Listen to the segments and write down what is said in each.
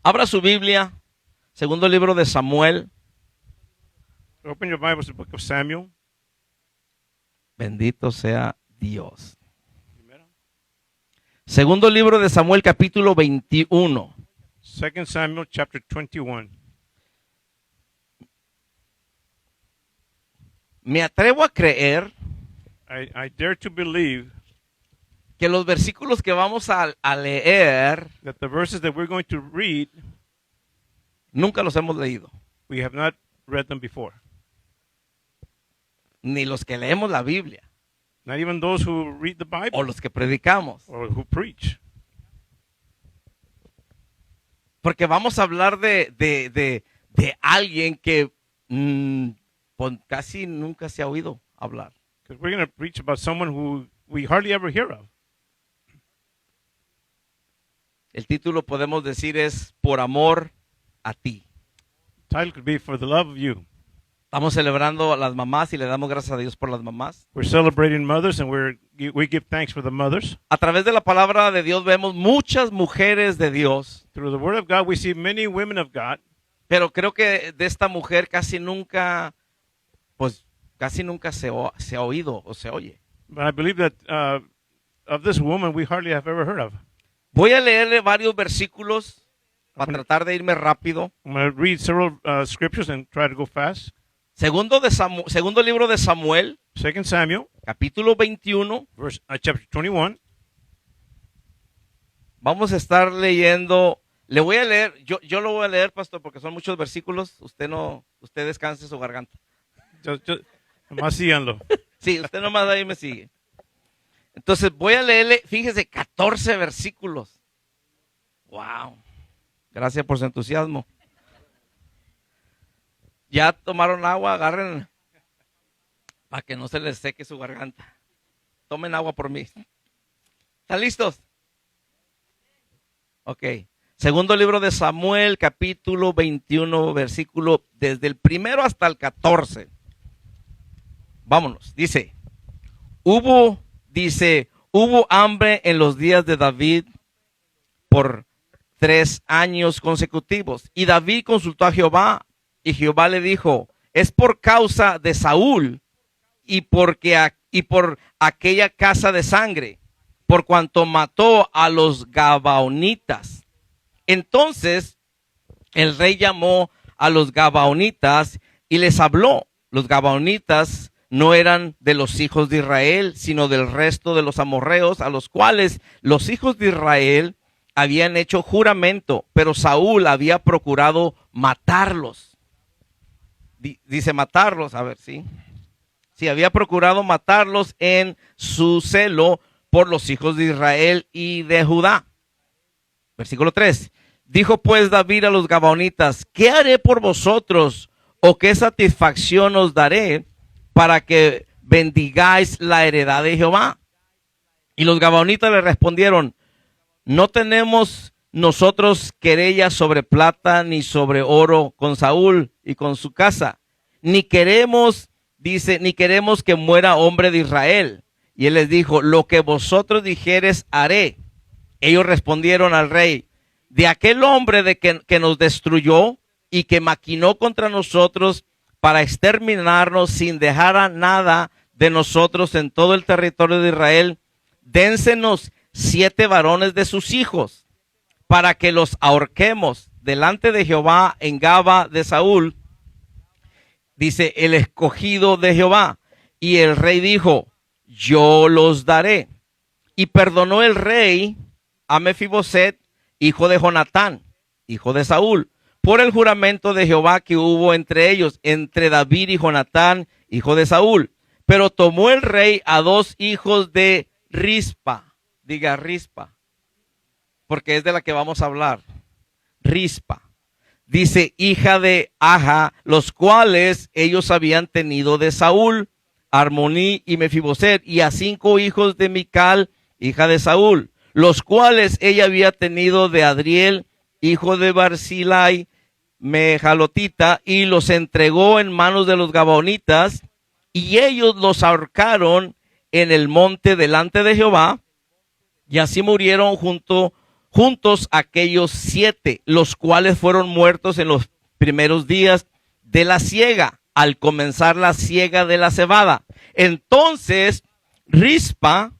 Abra su Biblia, segundo libro de Samuel. Open your Bibles to the book of Samuel. Bendito sea Dios. Segundo libro de Samuel, capítulo 21. 2 Samuel chapter 21. Me atrevo a creer I dare to believe que los versículos que vamos a leer that the verses that we're going to read, nunca los hemos leído, we have not read them before. ni los que leemos la Biblia Not even those who read the Bible o los que predicamos, or who preach. porque vamos a hablar de alguien que pues, casi nunca se ha oído hablar. Because we're going to preach about someone who we hardly ever hear of. El título podemos decir es Por amor a ti. The title could be For the Love of You. Estamos celebrando a las mamás y le damos gracias a Dios por las mamás. We're celebrating mothers and we give thanks for the mothers. A través de la palabra de Dios vemos muchas mujeres de Dios, Through the Word of God, we see many women of God. pero creo que de esta mujer casi nunca se ha oído o se oye. But I believe that of this woman, we hardly have ever heard of. Voy a leerle varios versículos para tratar de irme rápido. I'm going to read several scriptures and try to go fast. Segundo libro de Samuel, 2 Samuel, capítulo 21. chapter 21. Vamos a estar leyendo. Le voy a leer, yo lo voy a leer, pastor, porque son muchos versículos. Usted descanse su garganta. Nomás síganlo. Sí, usted nomás ahí me sigue. Entonces voy a leerle, fíjese, 14 versículos. Wow. Gracias por su entusiasmo. Ya tomaron agua, agarren para que no se les seque su garganta. Tomen agua por mí. ¿Están listos? Ok. Segundo libro de Samuel, capítulo 21, versículo desde el primero hasta el 14. Vámonos. Dice, hubo hambre en los días de David por 3 años consecutivos. Y David consultó a Jehová, y Jehová le dijo, es por causa de Saúl y por aquella casa de sangre, por cuanto mató a los Gabaonitas. Entonces el rey llamó a los Gabaonitas y les habló. Los Gabaonitas no eran de los hijos de Israel, sino del resto de los amorreos, a los cuales los hijos de Israel habían hecho juramento, pero Saúl había procurado matarlos. Dice matarlos, a ver, ¿sí? Sí, había procurado matarlos en su celo por los hijos de Israel y de Judá. Versículo 3. Dijo pues David a los Gabaonitas, ¿qué haré por vosotros o qué satisfacción os daré para que bendigáis la heredad de Jehová? Y los Gabaonitas le respondieron, no tenemos nosotros querella sobre plata ni sobre oro con Saúl y con su casa, ni queremos que muera hombre de Israel. Y él les dijo, lo que vosotros dijeres haré. Ellos respondieron al rey, de aquel hombre que nos destruyó y que maquinó contra nosotros para exterminarnos sin dejar a nada de nosotros en todo el territorio de Israel, dénsenos 7 varones de sus hijos, para que los ahorquemos delante de Jehová en Gaba de Saúl, dice el escogido de Jehová. Y el rey dijo, yo los daré. Y perdonó el rey a Mefiboset, hijo de Jonatán, hijo de Saúl, por el juramento de Jehová que hubo entre ellos, entre David y Jonatán, hijo de Saúl. Pero tomó el rey a 2 hijos de Rispa, diga Rispa, porque es de la que vamos a hablar. Rispa, dice, hija de Aja, los cuales ellos habían tenido de Saúl, Armoní y Mefiboset, y a 5 hijos de Mical, hija de Saúl, los cuales ella había tenido de Adriel, hijo de Barzillai, Mejalotita, y los entregó en manos de los Gabaonitas, y ellos los ahorcaron en el monte delante de Jehová, y así murieron junto juntos aquellos 7, los cuales fueron muertos en los primeros días de la siega, al comenzar la siega de la cebada. Entonces Rispa,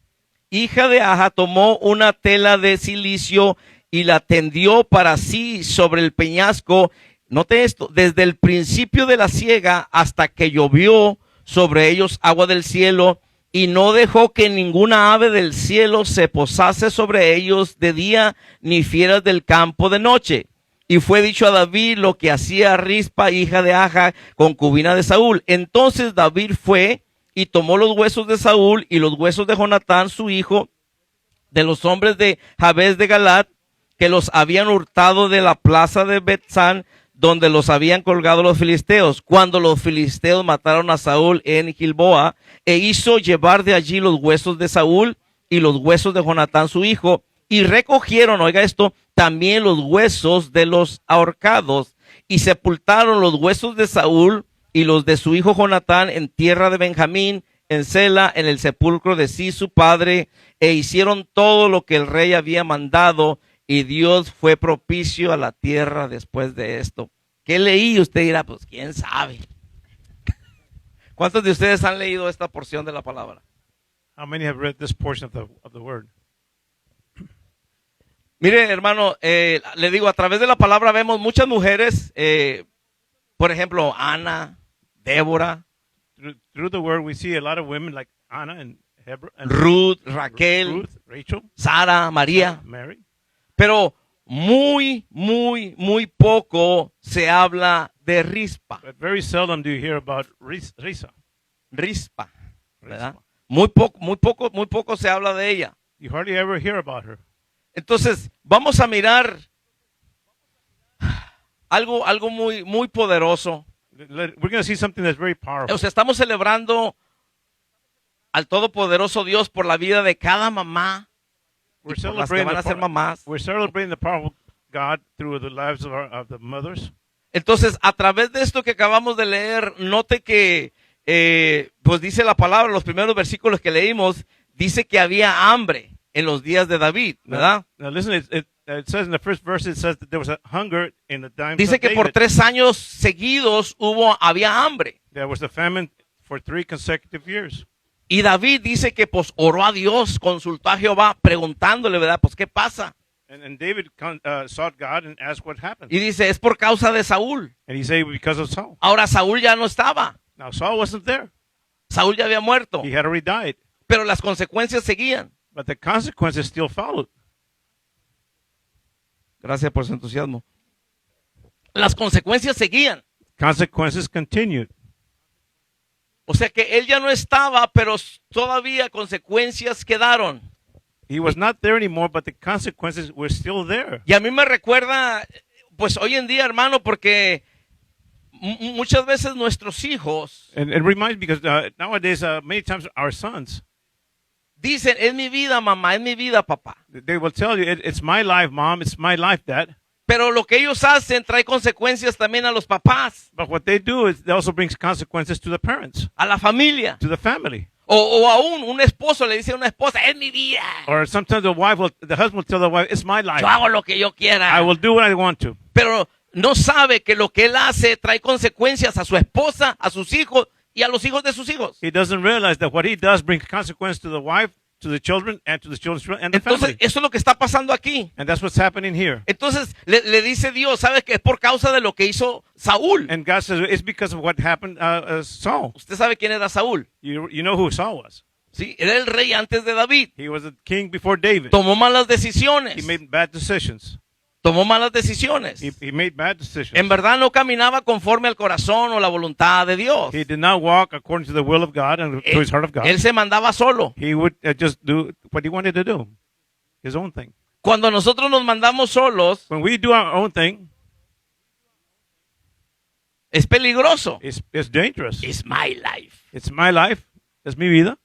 hija de Aja, tomó una tela de cilicio y la tendió para sí sobre el peñasco. Note esto, desde el principio de la siega hasta que llovió sobre ellos agua del cielo, y no dejó que ninguna ave del cielo se posase sobre ellos de día, ni fieras del campo de noche. Y fue dicho a David lo que hacía Rispa, hija de Aja, concubina de Saúl. Entonces David fue y tomó los huesos de Saúl y los huesos de Jonatán, su hijo, de los hombres de Jabes de Galat, que los habían hurtado de la plaza de Betzán, donde los habían colgado los filisteos, cuando los filisteos mataron a Saúl en Gilboa, e hizo llevar de allí los huesos de Saúl y los huesos de Jonatán su hijo, y recogieron, oiga esto, también los huesos de los ahorcados, y sepultaron los huesos de Saúl y los de su hijo Jonatán en tierra de Benjamín, en Sela, en el sepulcro de Sí su padre, e hicieron todo lo que el rey había mandado, y Dios fue propicio a la tierra después de esto. ¿Qué leí? Usted dirá, pues quién sabe. ¿Cuántos de ustedes han leído esta porción de la palabra? How many have read this portion of the word? Mire, hermano, le digo, a través de la palabra vemos muchas mujeres, por ejemplo, Ana, Débora, Through the word, we see a lot of women like Anna and Hebron, and Ruth, Raquel, Ruth, Rachel, Sara, María. Mary. Pero muy poco se habla de Rispa. But very seldom do you hear about Risa. Rispa, ¿verdad? Rispa. Muy poco se habla de ella. You hardly ever hear about her. Entonces, vamos a mirar algo muy poderoso. We're going to see something that's very powerful. O sea, estamos celebrando al todopoderoso Dios por la vida de cada mamá We're y por las que van a ser mamás. We're celebrating the powerful God through the lives of the mothers. Entonces, a través de esto que acabamos de leer, note que, pues dice la palabra, los primeros versículos que leímos, dice que había hambre en los días de David, ¿verdad? Now listen, it says in the first verse, it says that there was a hunger in the times Dice of que por David. 3 años seguidos había hambre. There was a famine for 3 consecutive years. Y David dice que pues oró a Dios, consultó a Jehová, preguntándole, ¿verdad? Pues, ¿qué pasa? And David sought God and asked what happened. Y dice, es por causa de Saúl. And he said, because of Saul. Ahora Saúl ya no estaba. Now Saul wasn't there. Saúl ya había muerto. He had already died. Pero las consecuencias seguían. But the consequences still followed. Gracias por su entusiasmo. Las consecuencias seguían. Consequences continued. O sea que él ya no estaba, pero todavía consecuencias quedaron. He was not there anymore, but the consequences were still there. Y a mí me recuerda, pues hoy en día, hermano, porque muchas veces nuestros hijos And it reminds me, because nowadays, many times our sons, dicen, es mi vida, mamá, es mi vida, papá. they will tell you, it's my life, mom, it's my life, dad. Pero lo que ellos hacen trae consecuencias también a los papás, But what they do is, it also brings consequences to the parents, a la familia. to the family. O aún un esposo le dice a una esposa, es mi vida. Or sometimes the husband will tell the wife, it's my life. Yo hago lo que yo quiera. I will do what I want to. Pero no sabe que lo que él hace trae consecuencias a su esposa, a sus hijos y a los hijos de sus hijos. He doesn't realize that what he does brings consequence to the wife, to the children, and to the children's children, and the Entonces, family. eso es lo que está pasando aquí. And that's what's happening here. Entonces, le dice Dios, ¿sabes que es por causa de lo que hizo Saúl? And God says, it's because of what happened Saul. Usted sabe quién era Saúl. You know who Saul was. Sí, era el rey antes de David. He was a king before David. Tomó malas He decisiones. made bad decisions. Tomó malas decisiones. He made bad decisions. En verdad no caminaba conforme al corazón o la voluntad de Dios. He did not walk according to the will of God and to his heart of God. Él se mandaba solo. He would just do what he wanted to do, his own thing. Cuando nosotros nos mandamos solos, When we do our own thing, es peligroso. it's dangerous. It's my life. It's my life. Es mi vida.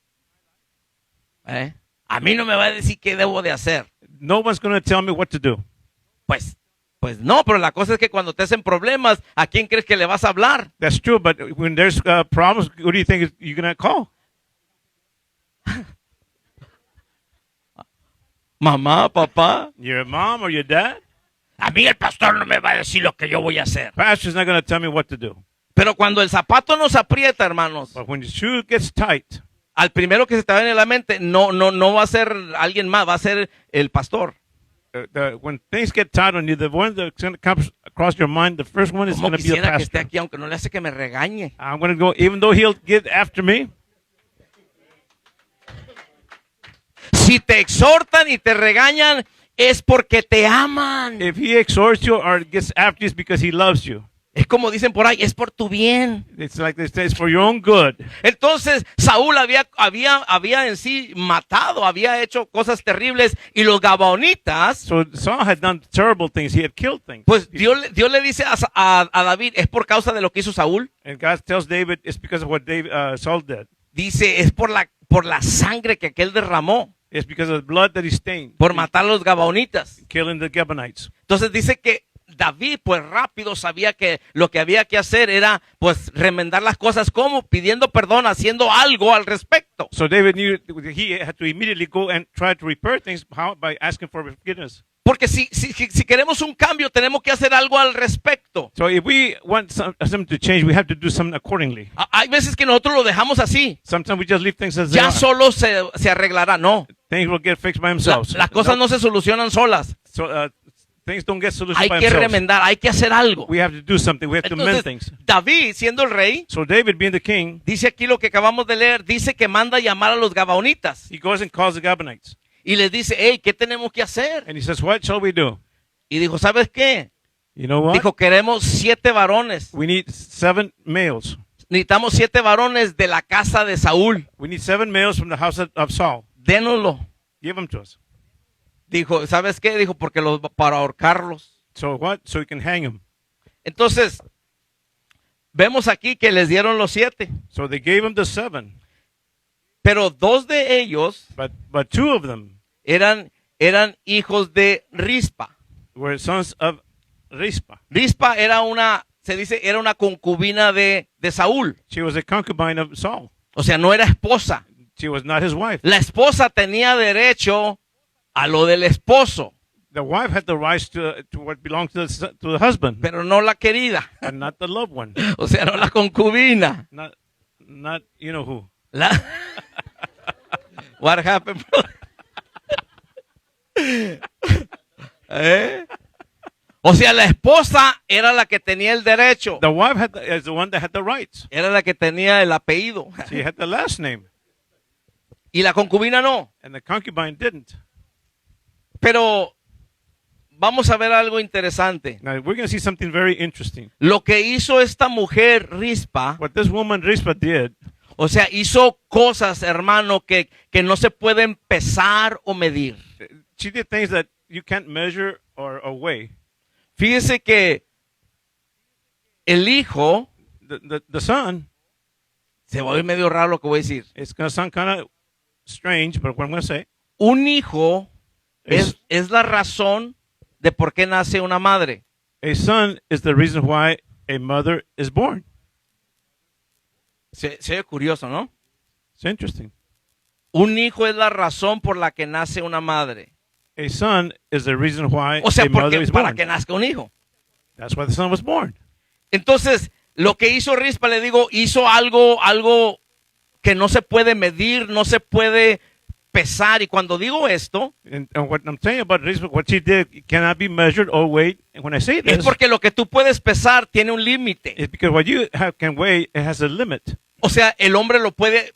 A mí no me va a decir qué debo de hacer. No one's going to tell me what to do. Pues no, pero la cosa es que cuando te hacen problemas, ¿a quién crees que le vas a hablar? That's true, but when there's problems, who do you think you're going to call? Mamá, papá. Your mom or your dad? A mí el pastor no me va a decir lo que yo voy a hacer. Pastor's not going to tell me what to do. Pero cuando el zapato nos aprieta, hermanos, But when your shoe gets tight, al primero que se te viene a la mente, no va a ser alguien más, va a ser el pastor. when things get tight on you, the one that's going to come across your mind, the first one is Como going to be the quisiera que esté pastor. aquí, aunque no le hace que me regañe. I'm going to go, even though he'll get after me. Si te exhortan y te regañan, es porque te aman. If he exhorts you or gets after you, it's because he loves you. Es como dicen por ahí, es por tu bien. It's like they say, it's for your own good. Entonces, Saúl había en sí matado, había hecho cosas terribles, y los gabaonitas, So Saul had done terrible things. He had killed things. pues Dios le dice a David, es por causa de lo que hizo Saúl. And God tells David it's because of what Saul did. Dice, es por la sangre que aquel derramó, It's because of the blood that he stained, por matar a los gabaonitas. killing the Gibeonites. Entonces dice que David, pues rápido sabía que lo que había que hacer era, pues, remendar las cosas, como pidiendo perdón, haciendo algo al respecto. So David knew he had to immediately go and try to repair things. How? By asking for forgiveness. Porque si queremos un cambio, tenemos que hacer algo al respecto. So if we want something to change, we have to do something accordingly. Hay veces que nosotros lo dejamos así. Sometimes we just leave things as they Ya are. solo se arreglará. No. Things will get fixed by themselves. Las cosas no se solucionan solas. So things don't get solutioned Hay by que themselves. remendar, hay que hacer algo. We have to do something. We have to mend Entonces, things. David, siendo el rey, So David, being the king, dice aquí lo que acabamos de leer, dice que manda a llamar a los gabaonitas he goes and calls the Gibeonites. y les dice, hey, ¿qué tenemos que hacer? And he says, what shall we do? Y dijo, ¿sabes qué? You know what? Dijo, queremos 7 varones. We need 7 males. Necesitamos 7 varones de la casa de Saúl. We need 7 males from the house of Saul. Dénoslo. Give them to us. Dijo, ¿sabes qué? Dijo, porque para ahorcarlos. So what? So we can hang them. Entonces, vemos aquí que les dieron los 7. So they gave him the 7. Pero 2 de ellos But 2 of them eran hijos de Rispa. were sons of Rizpah. Rispa era era una concubina de Saúl. She was a concubine of Saul. O sea, no era esposa. She was not his wife. La esposa tenía derecho a lo del esposo, The wife had the rights to what belonged to the husband, pero no la querida. and not the loved one. O sea, no la concubina. Not you know who. What happened? ¿Eh? O sea, la esposa era la que tenía el derecho. The wife is the one that had the rights. Era la que tenía el apellido. She had the last name, Y la concubina no. and the concubine didn't. Pero vamos a ver algo interesante. Now we're going to see something very interesting. Lo que hizo esta mujer Rispa, What this woman Rizpah did, o sea, hizo cosas, hermano, que no se pueden pesar o medir. she did things that you can't measure or weigh. Fíjese que el hijo, The son, se va a oír medio raro lo que voy a decir. it's going to sound kind of strange, but what I'm going to say, Un hijo Es- es la razón de por qué nace una madre. a son is the reason why a mother is born. Se ve curioso, ¿no? It's interesting. Un hijo es la razón por la que nace una madre. A son is the reason why O sea, a mother porque, is para born. que nazca un hijo. That's why the son was born. Entonces, lo que hizo Rispa, le digo, hizo algo que no se puede medir, no se puede pesar. Y cuando digo esto, And what I'm saying about Rizpah, what she did cannot be measured or weighed. And when I say es this, porque lo que tú puedes pesar tiene un límite. it's because what you can weigh, it has a limit. O sea, el hombre lo puede,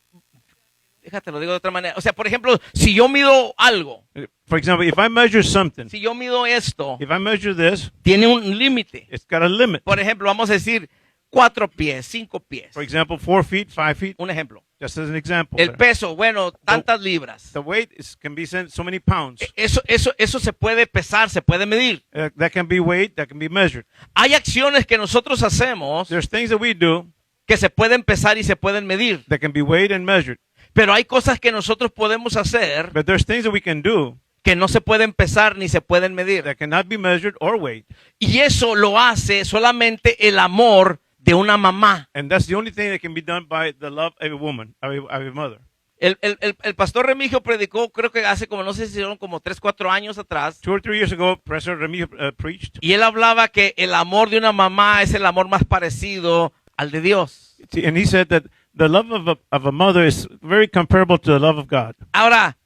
déjate lo digo de otra manera. O sea, por ejemplo, si yo mido algo, For example, if I measure something, si yo mido esto, if I measure this, tiene un límite. it's got a limit. Por ejemplo, vamos a decir 4 pies, 5 pies. For example, 4 feet, 5 feet, Un ejemplo. just as an example. El there. peso, bueno, tantas libras. The weight can be sent so many pounds. Eso se puede pesar, se puede medir. That can be weighed, that can be measured. Hay acciones que nosotros hacemos There's things that we do que se pueden pesar y se pueden medir. that can be weighed and measured. Pero hay cosas que nosotros podemos hacer But there's things that we can do que no se pueden pesar ni se pueden medir. that cannot be measured or weighed. Y eso lo hace solamente el amor de una mamá. And that's the only thing that can be done by the love of a woman, of a mother. El pastor Remigio predicó, creo que hace como, no sé si son como 3, 4 años atrás. 2 or 3 years ago, Pastor Remigio preached. Y él hablaba que el amor de una mamá es el amor más parecido al de Dios. And he said that the love of a mother is very comparable to the love of God. Ahora,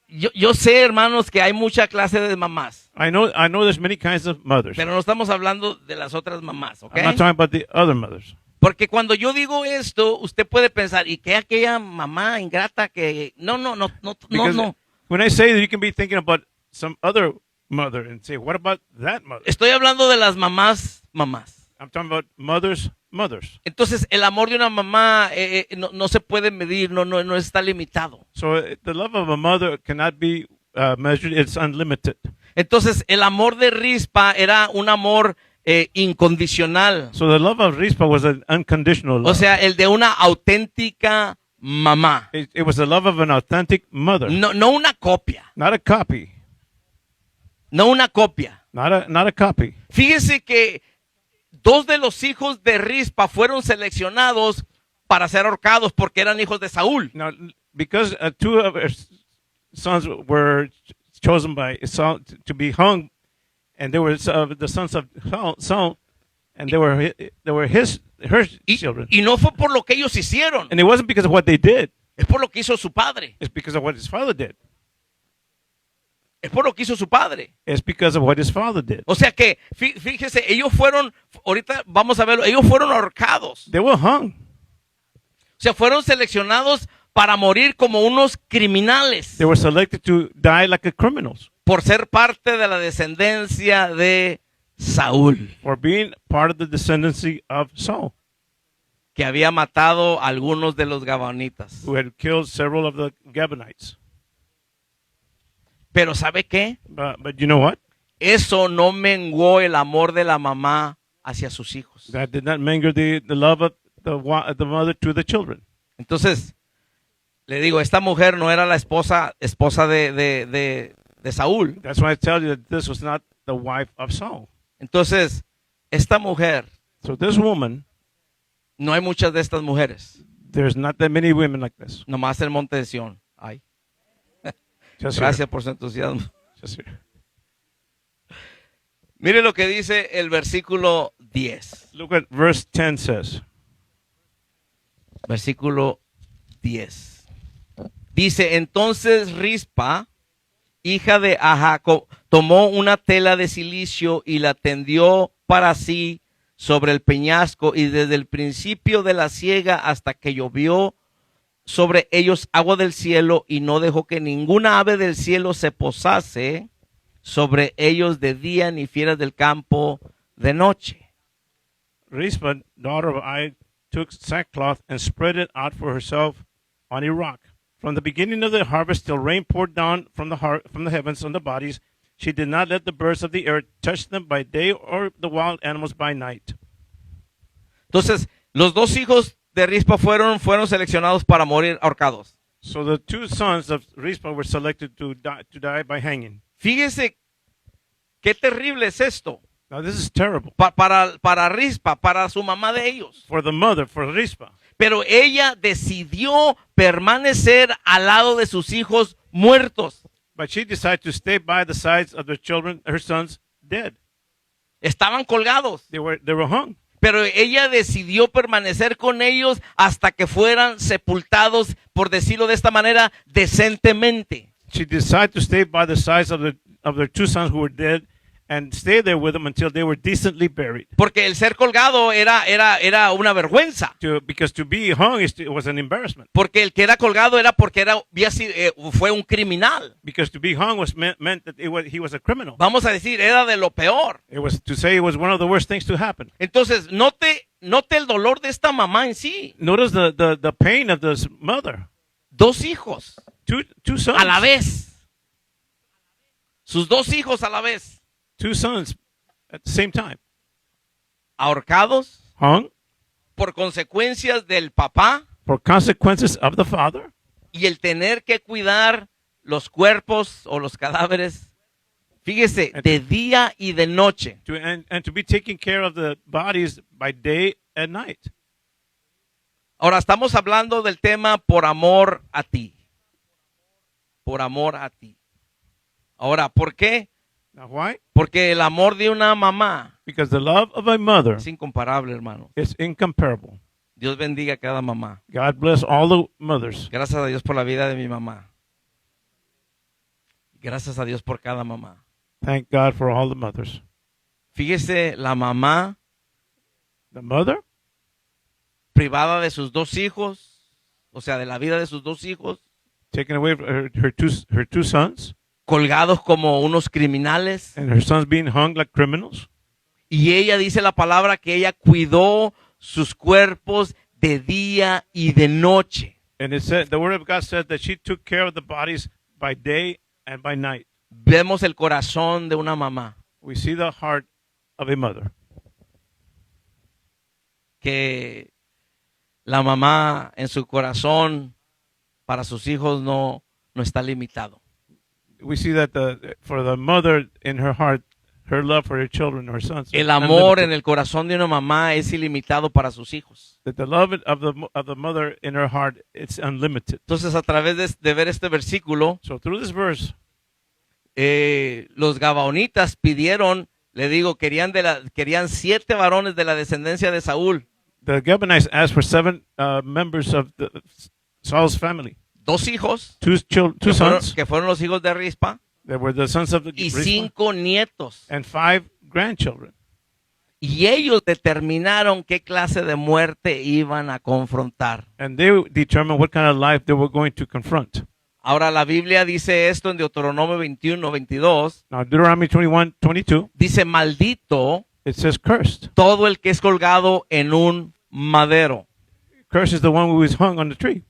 yo sé, hermanos, que hay mucha clase de mamás, I know there's many kinds of mothers. pero no estamos hablando de las otras mamás, ¿ok? I'm not talking about the other mothers. Porque cuando yo digo esto, usted puede pensar, ¿y qué aquella mamá ingrata que no? Because when I say that, you can be thinking about some other mother and say, what about that mother? Estoy hablando de las mamás. I'm talking about mothers. Entonces, el amor de una mamá no se puede medir, no está limitado. So the love of a mother cannot be measured. It's unlimited. Entonces, el amor de Rispa era un amor incondicional. So the love of Rizpah was an unconditional love. O sea, el de una auténtica mamá. It was the love of an authentic mother. No una copia. Not a copy. No una copia. Not a copy. Fíjese que 2 de los hijos de Rispa fueron seleccionados para ser ahorcados porque eran hijos de Saúl. Now, because 2 of her sons were chosen by Saul to be hung, and they were the sons of Saul, and they were her children. Y no fue por lo que ellos hicieron, And it wasn't because of what they did. es por lo que hizo su padre. It's because of what his father did. Es por lo que hizo su padre. It's because of what his father did. O sea que, fíjese, ellos fueron, ahorita vamos a verlo, ellos fueron ahorcados. They were hung. O sea, fueron seleccionados para morir como unos criminales They were selected to die like a criminals por ser parte de la descendencia de Saúl, for being part of the descendancy of Saul, que había matado a algunos de los gabaonitas. who had killed several of the Gabonites. Pero ¿sabe qué? But you know what? Eso no menguó el amor de la mamá hacia sus hijos. That did not mingle the love of the mother to the children. Entonces, le digo, esta mujer no era la esposa de Saúl. That's why I tell you that this was not the wife of Saul. Entonces, esta mujer, So this woman, no hay muchas de estas mujeres, there's not that many women like this. nomás el Monte de Sión. Ay, Just here. gracias por su entusiasmo. Just here. Mire lo que dice el versículo 10. Look what verse 10 says. Versículo 10. Dice, entonces Rispa, hija de Aja, tomó una tela de cilicio y la tendió para sí sobre el peñasco, y desde el principio de la siega hasta que llovió sobre ellos agua del cielo, y no dejó que ninguna ave del cielo se posase sobre ellos de día, ni fieras del campo de noche. Rizpah, daughter of Ai, took sackcloth and spread it out for herself on a rock. From the beginning of the harvest till rain poured down from the heavens on the bodies, she did not let the birds of the earth touch them by day or the wild animals by night. Entonces, los 2 hijos de Rispa fueron seleccionados para morir ahorcados. So the 2 sons of Rizpah were selected to die by hanging. Fíjese qué terrible es esto Now this is terrible para Rispa, para su mamá de ellos. for the mother, for Rizpah. Pero ella decidió permanecer al lado de sus hijos muertos. But she decided to stay by the sides of her sons dead. Estaban colgados, They were hung. pero ella decidió permanecer con ellos hasta que fueran sepultados, por decirlo de esta manera, decentemente. She decided to stay by the sides of their 2 sons who were dead and stay there with them until they were decently buried. Porque el ser colgado era una vergüenza. Because to be hung was an embarrassment. Porque el que era colgado era porque fue un criminal. Because to be hung meant that he was a criminal. Vamos a decir, era de lo peor. It was to say it was one of the worst things to happen. Entonces, note el dolor de esta mamá en sí. Notice the pain of this mother. 2 hijos 2 sons. a la vez. Sus 2 hijos a la vez. 2 sons at the same time. Ahorcados Hung por consecuencias del papá for consequences of the father. y el tener que cuidar los cuerpos o los cadáveres. Fíjese, de día y de noche. And to be taking care of the bodies by day and night. Ahora estamos hablando del tema por amor a ti. Por amor a ti. Ahora, ¿por qué? Now, why? Porque el amor de una mamá Because the love of a mother es incomparable, hermano. is incomparable. Dios bendiga a cada mamá. God bless all the mothers. Gracias a Dios por la vida de mi mamá. Gracias a Dios por cada mamá. Thank God for all the mothers. Fíjese, la mamá The mother privada de sus dos hijos, o sea, de la vida de sus dos hijos, taken away from her two sons, colgados como unos criminales. and her sons being hung like criminals. Y ella dice la palabra que ella cuidó sus cuerpos de día y de noche. And it said, the word of God said that she took care of the bodies by day and by night. Vemos el corazón de una mamá We see the heart of a mother. que la mamá en su corazón para sus hijos no está limitado. We see that for the mother in her heart, her love for her children, her sons. El amor en el corazón de una mamá es ilimitado para sus hijos. That the love of the mother in her heart, it's unlimited. Entonces, a través de ver este versículo, So through this verse, los gabaonitas pidieron, le digo, querían 7 varones de la descendencia de Saúl. the Gibeonites asked for 7 members of Saul's family. 2 hijos, Two sons que fueron los hijos de Rispa, that were the sons of the y Rizpah, 5 nietos. and 5 grandchildren. Y ellos determinaron qué clase de muerte iban a confrontar. And they determined what kind of life they were going to confront. Ahora la Biblia dice esto en Deuteronomio 21, 22. Now, Deuteronomy 21:22, Dice, maldito it says, cursed. todo el que es colgado en un madero. Cursed is the one who is hung on the tree.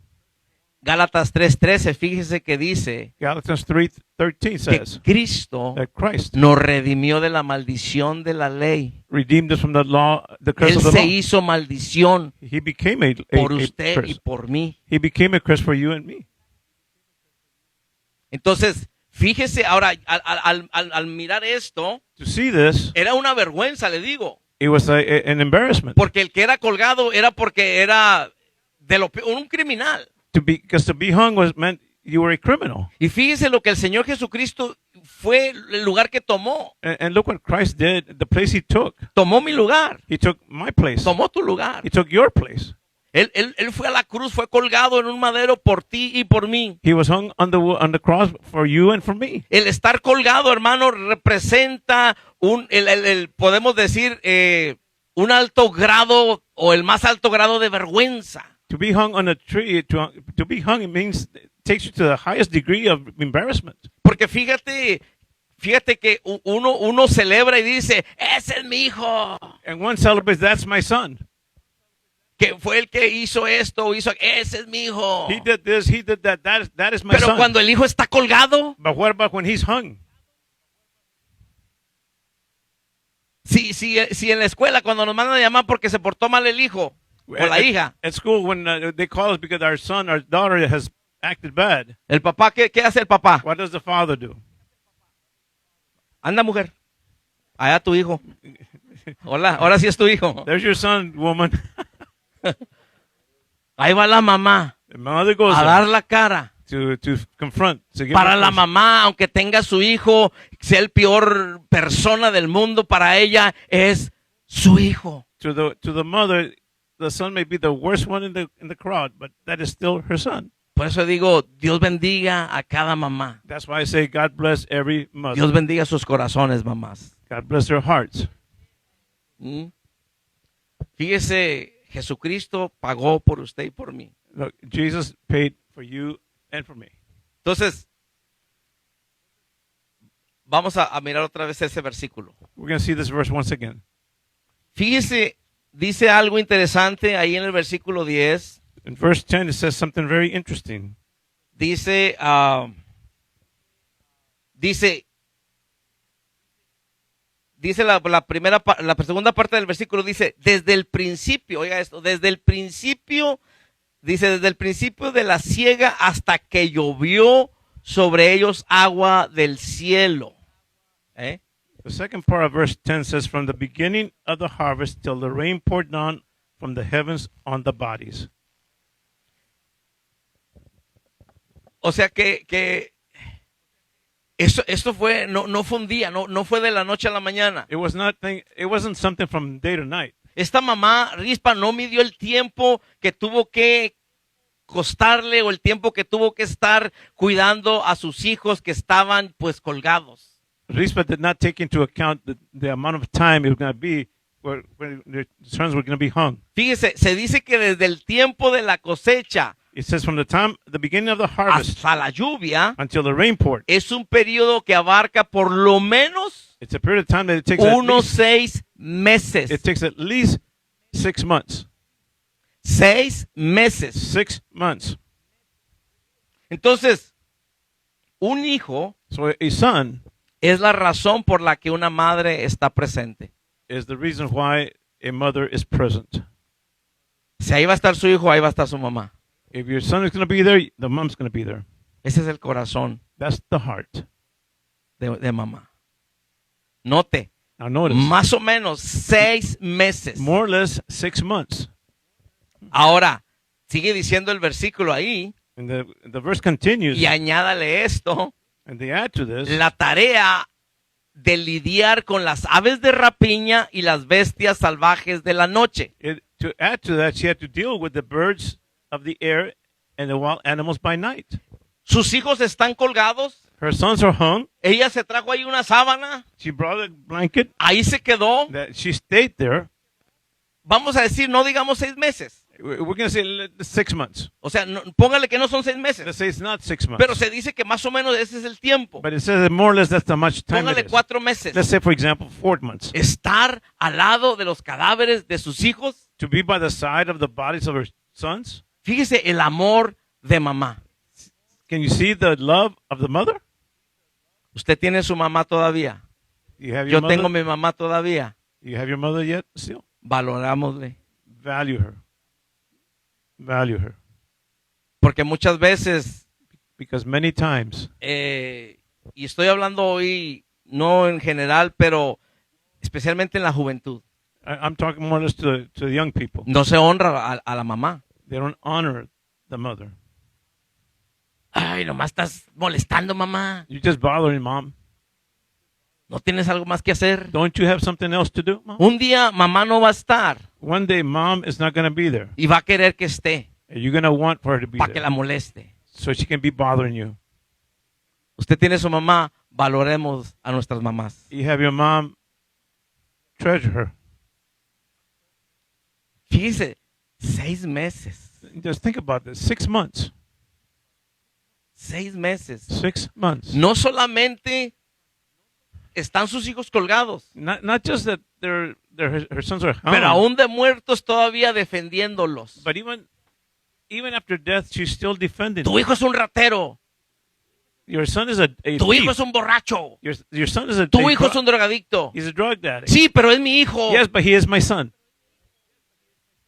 Gálatas 3:13, fíjese que dice Galatians 3:13 que says Cristo that Christ nos redimió de la maldición de la ley. redeemed us from the law, the curse Él of the se law. hizo maldición He became a por usted y curse. por mí. He became a curse for you and me. Entonces, fíjese ahora, al mirar esto, To see this, era una vergüenza, le digo. it was an embarrassment. Porque el que era colgado era porque era un criminal. Because to be hung meant you were a criminal. Y fíjese lo que el Señor Jesucristo fue el lugar que tomó. And look what Christ did, the place he took. Tomó mi lugar. He took my place. Tomó tu lugar. He took your place. Él fue a la cruz, fue colgado en un madero por ti y por mí. He was hung on the cross for you and for me. El estar colgado, hermano, representa podemos decir, un alto grado o el más alto grado de vergüenza. To be hung on a tree, to be hung, it means, it takes you to the highest degree of embarrassment. Porque fíjate que uno celebra y dice, ese es mi hijo. And one celebrates, that's my son. Que fue el que hizo esto, ese es mi hijo. He did this, he did that, that is my Pero son. cuando el hijo está colgado, But what about when he's hung? si en la escuela cuando nos mandan a llamar porque se portó mal el hijo o la hija, At school, when they call us because our son, our daughter has acted bad, el papá, ¿qué hace el papá? what does the father do? Anda, mujer, allá tu hijo. Hola, ahora sí es tu hijo. There's your son, woman. Ahí va la mamá The mother goes a dar la cara. to confront. To give Para a la face. mamá, aunque tenga su hijo, sea el peor persona del mundo, para ella es su hijo. To the mother, the son may be the worst one in the crowd, but that is still her son. Por eso digo, Dios bendiga a cada mamá. That's why I say God bless every mother. Dios bendiga sus corazones, mamás. God bless their hearts. ¿Mm? Fíjese, Jesucristo pagó por usted y por mí. Look, Jesus paid for you and for me. Entonces, vamos a mirar otra vez ese versículo. We're going to see this verse once again. Fíjese, dice algo interesante ahí en el versículo 10. In verse 10, it says something very interesting. Dice, dice la segunda parte del versículo, dice, desde el principio, oiga esto, desde el principio de la siega hasta que llovió sobre ellos agua del cielo. ¿Eh? The second part of verse 10 says, from the beginning of the harvest till the rain poured down from the heavens on the bodies. O sea que esto fue, no fue un día, no fue de la noche a la mañana. It wasn't something from day to night. Esta mamá Rispa no midió el tiempo que tuvo que costarle o el tiempo que tuvo que estar cuidando a sus hijos que estaban pues colgados. Rizpah did not take into account the amount of time it was going to be when their sons were going to be hung. Fíjese, se dice que desde el tiempo de la cosecha It says from the beginning of the harvest hasta la lluvia until the rain poured. es un periodo que abarca por lo menos It's a period of time that unos 6 meses. it takes at least 6 months. 6 meses. 6 months. Entonces, un hijo So a son es la razón por la que una madre está presente. is the reason why a mother is present. Si ahí va a estar su hijo, ahí va a estar su mamá. If your son is going to be there, the mom's going to be there. Ese es el corazón That's the heart. de mamá. Note, Now notice, más o menos 6 meses. more or less 6 months. Ahora, sigue diciendo el versículo ahí, And the verse continues, y añádale esto, and they add to this, la tarea de lidiar con las aves de rapiña y las bestias salvajes de la noche. to add to that, she had to deal with the birds of the air and the wild animals by night. Sus hijos están colgados, Her sons are hung. ella se trajo ahí una sábana, She brought a blanket ahí se quedó, that she stayed there. vamos a decir, no digamos 6 meses. We're going to say 6 months. O sea, póngale que no son 6 Let's meses, say it's not 6 months. pero se dice que más o menos ese es el tiempo. But it says that more or less that's how much time Póngale it is. 4 meses. Let's say, for example, 4 months. Estar al lado de los cadáveres de sus hijos. To be by the side of the bodies of her sons. Fíjese el amor de mamá. Can you see the love of the mother? Usted tiene su mamá todavía. You have your Yo mother? tengo mi mamá todavía. You have your mother yet? Still. Valorámosle. Value her. Value her. Porque muchas veces, Because many times, y estoy hablando hoy no en general, pero especialmente en la juventud, I'm talking more or less to the young people. no se honra a la mamá. They don't honor the mother. Ay, nomás estás molestando, mamá. You're just bothering mom. ¿No tienes algo más que hacer? Don't you have something else to do, mom? Un día mamá no va a estar One day mom is not going to be there. y va a querer que esté And you're going to want for her to be para que la there. moleste. So she can be bothering you. Usted tiene su mamá, valoremos a nuestras mamás. You have your mom, treasure her. Fíjese, 6 meses. Just think about this. 6 months. 6 meses. 6 months. No solamente están sus hijos colgados, Not just that her sons are hung, pero aún de muertos todavía defendiéndolos. but even after death, she's still defending. Tu hijo es un ratero. Your son is a Tu thief. hijo es un borracho. Your son is a Tu hijo es un drogadicto. he's a drug addict. Sí, pero es mi hijo. Yes, but he is my son.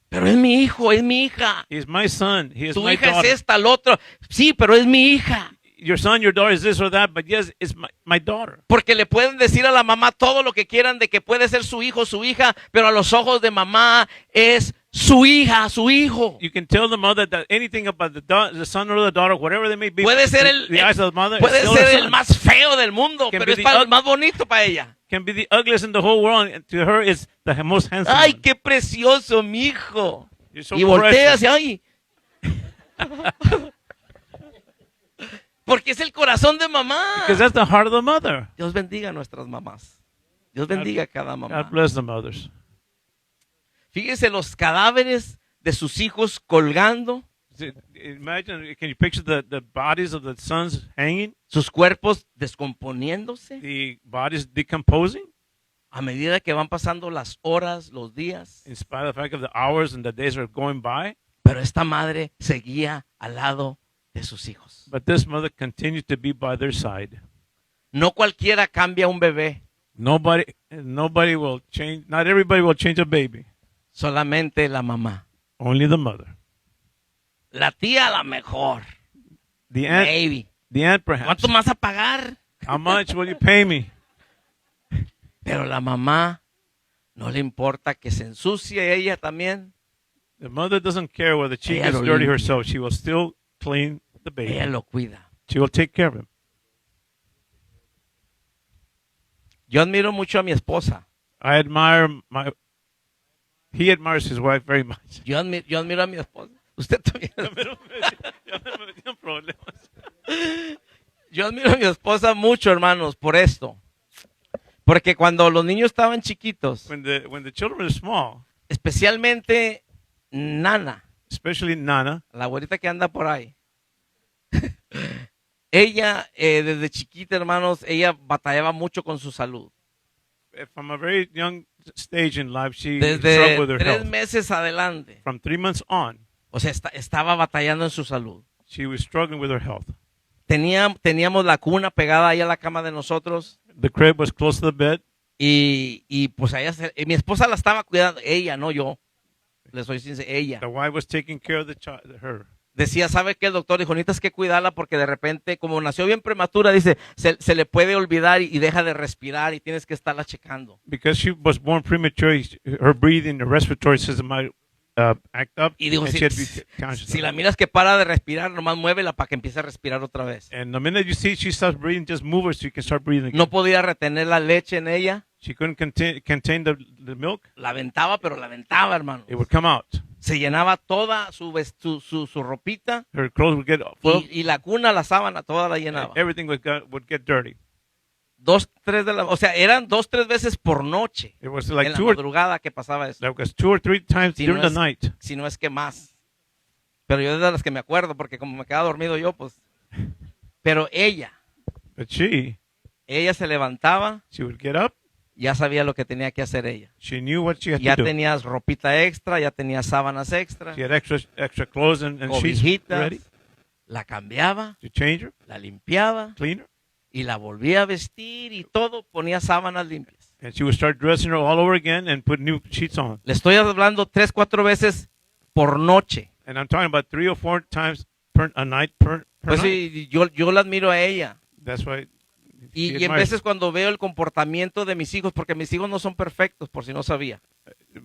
Pero es mi hijo, es mi hija. He is my son. He is Tu my hija daughter. es esta, el otro. Sí, pero es mi hija. Your son, your daughter is this or that, but yes, it's my daughter. Porque le pueden decir a la mamá todo lo que quieran de que puede ser su hijo, su hija, pero a los ojos de mamá es su hija, su hijo. You can tell the mother that anything about the son or the daughter, whatever they may be, Puede ser the eyes of the mother, puede is still ser her el son. más feo del mundo, Can pero be es the para el ug- más bonito para ella. Can be the ugliest in the whole world, and to her, it's the most handsome. Ay, one. qué precioso, mi hijo. You're so Y voltea precious. hacia ay. Porque es el corazón de mamá. Because that's the heart of the mother. Dios bendiga a nuestras mamás. Dios bendiga a cada mamá. God bless the mothers. Fíjese los cadáveres de sus hijos colgando, Imagine, can you picture the bodies of the sons hanging, sus cuerpos descomponiéndose the bodies decomposing, a medida que van pasando las horas, los días. in spite of the fact of the hours and the days are going by? Pero esta madre seguía al lado de sus hijos. But this mother continues to be by their side. No cualquiera cambia un bebé, Nobody will change. Not everybody will change a baby. solamente la mamá. Only the mother. La tía a la mejor. The aunt, Maybe. the aunt perhaps. ¿Cuánto más a pagar? How much will you pay me? Pero la mamá no le importa que se ensucie ella también. The mother doesn't care whether she Ella gets lo dirty limpia. herself. She will still clean the baby. ella lo cuida. She will take care of him. Yo admiro mucho a mi esposa. I admire he admires his wife very much. Yo admiro a mi esposa. Usted también. Yo admiro a mi esposa mucho, hermanos, por esto. Porque cuando los niños estaban chiquitos, when the children are small, especialmente Nana, especially Nana, la abuelita que anda por ahí, ella desde chiquita, hermanos, ella batallaba mucho con su salud. from a very young stage in life, she Desde struggled with her 3 health. meses adelante. From 3 months on, O sea, estaba batallando en su salud. she was struggling with her health. Teníamos la cuna pegada ahí a la cama de nosotros. The crib was close to the bed. Y pues mi esposa la estaba cuidando, ella, no yo. Le soy sincero, ella. The wife was taking care of the child, her. Decía, ¿sabe qué? El doctor dijo, necesitas que cuidarla porque de repente, como nació bien prematura, dice, se le puede olvidar y deja de respirar y tienes que estarla checando. Because she was born premature, her breathing, her respiratory system might act up. Y dijo, and she had to be conscious si of la it. miras que para de respirar, nomás muévela para que empiece a respirar otra vez. And the minute you see she stops breathing, just move her so you can start breathing again. No podía retener la leche en ella. She couldn't contain the milk. La aventaba, pero la aventaba, hermano. It would come out. Se llenaba toda su ropita Her clothes would get full. y la cuna, la sábana, toda la And llenaba. everything would get dirty. O sea, eran 2-3 veces por noche. It was En like la 2 or madrugada que pasaba eso. that was 2 or 3 times Si during no the night. Si no es que más. Pero yo de las que me acuerdo, porque como me quedaba dormido yo, pues. Pero ella But she se levantaba, would get up. ya sabía lo que tenía que hacer ella. She knew what she had Ya to do. tenías ropita extra, ya tenías sábanas extra, She had extra clothes and sheets cobijitas, ready la cambiaba, to change her, la limpiaba clean her, y la volvía a vestir y todo, ponía sábanas limpias. and she would start dressing her all over again and put new sheets on. Le estoy hablando 3-4 veces por noche. And I'm talking about 3 or 4 times a night per Pues night. sí, yo la admiro a ella. That's why. Y she en admires veces cuando veo el comportamiento de mis hijos, porque mis hijos no son perfectos, por si no sabía.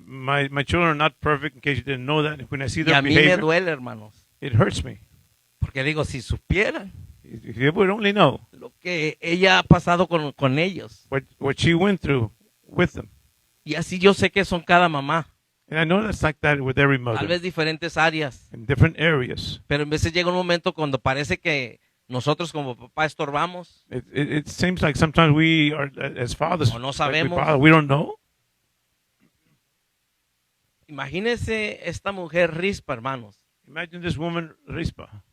my children are not perfect, in case you didn't know that. When I see Y their a mí me behavior, duele, hermanos. it hurts me. Porque digo, si supieran If you would only know lo que ella ha pasado con ellos. what she went through with them. Y así yo sé que son cada mamá. And I know that's like that with every Tal mother vez diferentes áreas. in different areas. Pero en veces llega un momento cuando parece que nosotros como papá estorbamos. It seems like sometimes we are, as fathers, O no like sabemos. we don't know. Imagínese esta mujer Rispa, hermanos. Imagine this woman, Rispa.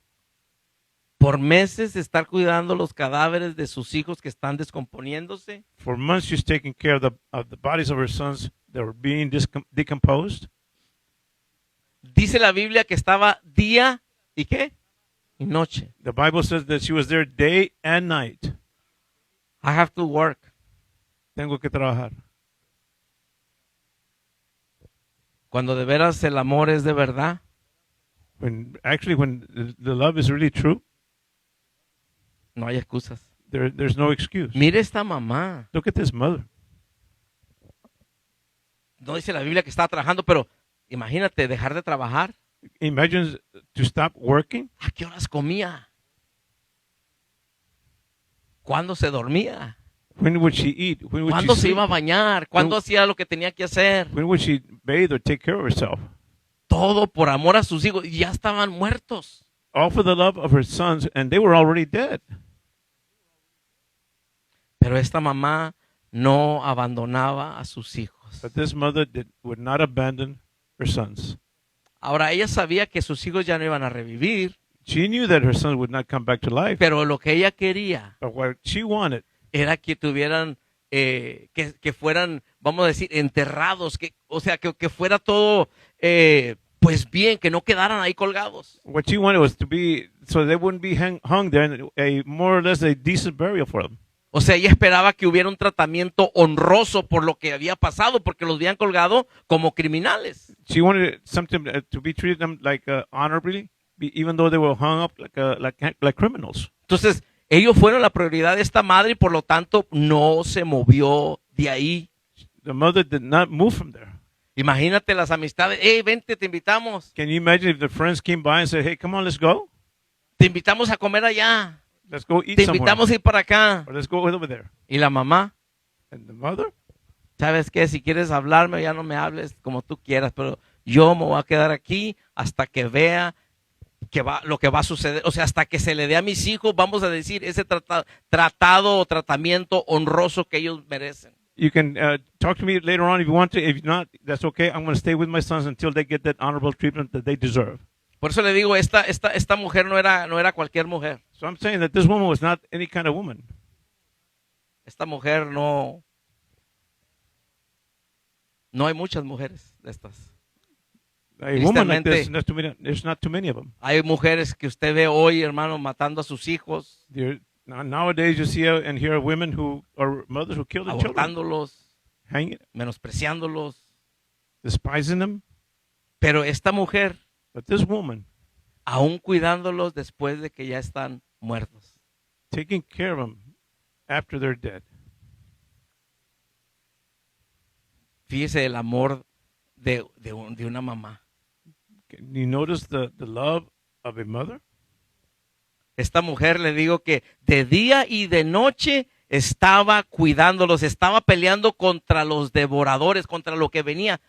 Por meses de estar cuidando los cadáveres de sus hijos que están descomponiéndose. For months, she's taking care of the bodies of her sons that were being decomposed. Dice la Biblia que estaba día y qué? Y noche. The Bible says that she was there day and night. I have to work. Tengo que trabajar. Cuando de veras el amor es de verdad, When the love is really true, no hay excusas. there's no excuse. Mire esta mamá. Look at this mother. No dice la Biblia que estaba trabajando, pero imagínate dejar de trabajar. Imagine to stop working. ¿A qué horas comía? ¿Cuándo se dormía? When would she eat? When would ¿Cuándo she se iba a sleep? bañar? ¿Cuándo hacía lo que tenía que hacer? When would she bathe or take care of herself? Todo por amor a sus hijos. Y ya estaban muertos. All for the love of her sons, and they were already dead. Pero esta mamá no abandonaba a sus hijos. But this mother would not abandon her sons. Ahora, ella sabía que sus hijos ya no iban a revivir, She knew that her sons would not come back to life. pero lo que ella quería But what she wanted era que tuvieran, que fueran, vamos a decir, enterrados, o sea, que fuera todo, pues bien, que no quedaran ahí colgados. what she wanted was to be so they wouldn't be hung there, and a more or less a decent burial for them. O sea, ella esperaba que hubiera un tratamiento honroso por lo que había pasado, porque los habían colgado como criminales. She wanted something to be treated them like honorably, even though they were hung up like criminals. Entonces, ellos fueron la prioridad de esta madre y por lo tanto no se movió de ahí. The mother did not move from there. Imagínate las amistades. Hey, vente, te invitamos. Can you imagine if the friends came by and said, "Hey, come on, let's go"? Te invitamos a comer allá. Let's go eat Te somewhere. invitamos a ir para acá. Or let's go over there. Y la mamá, And the mother, ¿sabes qué? Si quieres hablarme, ya no me hables como tú quieras, pero yo me voy a quedar aquí hasta que vea lo que va a suceder. O sea, hasta que se le dé a mis hijos, vamos a decir, ese tratado o tratamiento honroso que ellos merecen. you can talk to me later on if you want to. If not, that's okay. I'm going to stay with my sons until they get that honorable treatment that they deserve. Por eso le digo, esta mujer no era cualquier mujer. So I'm saying that this woman was not any kind of woman. Esta mujer no hay muchas mujeres de estas. A woman like this, Tristemente- there's not too many of them. Hay mujeres que usted ve hoy, hermano, matando a sus hijos, Nowadays, you see and hear of women who are mothers who kill their children, abortándolos, hanging, menospreciándolos. despising them. Pero esta mujer, But this woman, aún cuidándolos después de que ya están muertos. taking care of them after they're dead. Fíjese el amor de una mamá. Can you notice the love of a mother? Esta mujer, le digo que de día y de noche estaba cuidándolos, estaba peleando contra los devoradores, contra lo que venía.